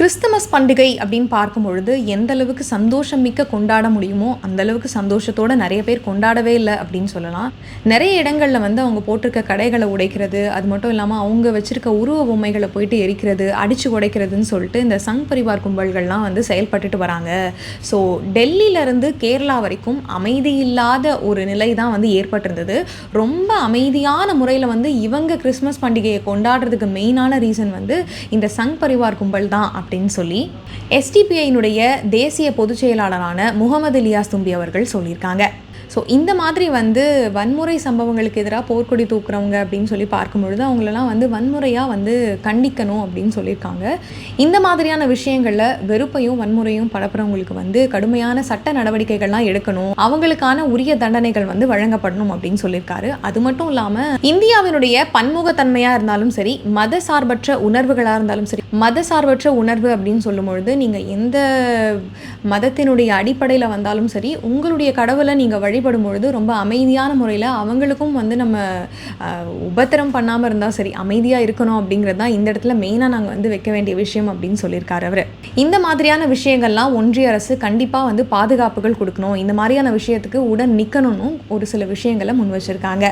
Christmas பண்டிகை அப்படின்னு பார்க்கும் பொழுது எந்த அளவுக்கு சந்தோஷம் மிக்க கொண்டாட முடியுமோ அந்த அளவுக்கு சந்தோஷத்தோட நிறைய பேர் கொண்டாடவே இல்லை அப்படின்னு சொல்லலாம். நிறைய இடங்களில் வந்து அவங்க போட்டிருக்க கடைகளை உடைக்கிறது, அது மட்டும் இல்லாமல் அவங்க வச்சிருக்க உருவ பொம்மைகளை போயிட்டு எரிக்கிறது, அடித்து உடைக்கிறதுன்னு சொல்லிட்டு இந்த சங் பரிவார் கும்பல்கள்லாம் வந்து செயல்பட்டுட்டு வராங்க. ஸோ டெல்லியிலேருந்து கேரளா வரைக்கும் அமைதி இல்லாத ஒரு நிலை தான் வந்து ஏற்பட்டிருந்தது. ரொம்ப அமைதியான முறையில் வந்து இவங்க கிறிஸ்மஸ் பண்டிகையை கொண்டாடுறதுக்கு மெயினான ரீசன் வந்து இந்த சங் பரிவார் கும்பல் தான் அப்படின்னு சொல்லி எஸ்டிபிஐனுடைய தேசிய பொதுச் செயலாளரான முகமது இலியாஸ் தும்பி அவர்கள் சொல்லியிருக்காங்க. ஸோ இந்த மாதிரி வந்து வன்முறை சம்பவங்களுக்கு எதிராக போர்க்கொடி தூக்குறவங்க அப்படின்னு சொல்லி பார்க்கும்பொழுது அவங்களெல்லாம் வந்து வன்முறையாக வந்து கண்டிக்கணும் அப்படின்னு சொல்லியிருக்காங்க. இந்த மாதிரியான விஷயங்களில் வெறுப்பையும் வன்முறையும் பரப்புறவங்களுக்கு வந்து கடுமையான சட்ட நடவடிக்கைகள்லாம் எடுக்கணும், அவங்களுக்கான உரிய தண்டனைகள் வந்து வழங்கப்படணும் அப்படின்னு சொல்லியிருக்காரு. அது மட்டும் இல்லாமல் இந்தியாவினுடைய பன்முகத்தன்மையாக இருந்தாலும் சரி, மத சார்பற்ற உணர்வுகளாக இருந்தாலும் சரி, மத சார்பற்ற உணர்வு அப்படின்னு சொல்லும் பொழுது நீங்கள் எந்த மதத்தினுடைய அடிப்படையில் வந்தாலும் சரி, உங்களுடைய கடவுளை நீங்கள் வழிபடும் பொழுது ரொம்ப அமைதியான முறையில் அவங்களுக்கும் வந்து நம்ம உபத்திரம் பண்ணாமல் இருந்தால் சரி, அமைதியாக இருக்கணும் அப்படிங்கிறது தான் இந்த இடத்துல மெயினாக நாங்கள் வந்து வைக்க வேண்டிய விஷயம் அப்படின்னு சொல்லியிருக்காரு அவர். இந்த மாதிரியான விஷயங்கள்லாம் ஒன்றிய அரசு கண்டிப்பாக வந்து பாதுகாப்புகள் கொடுக்கணும், இந்த மாதிரியான விஷயத்துக்கு உடன் நிற்கணும்னு ஒரு சில விஷயங்களை முன் வச்சிருக்காங்க.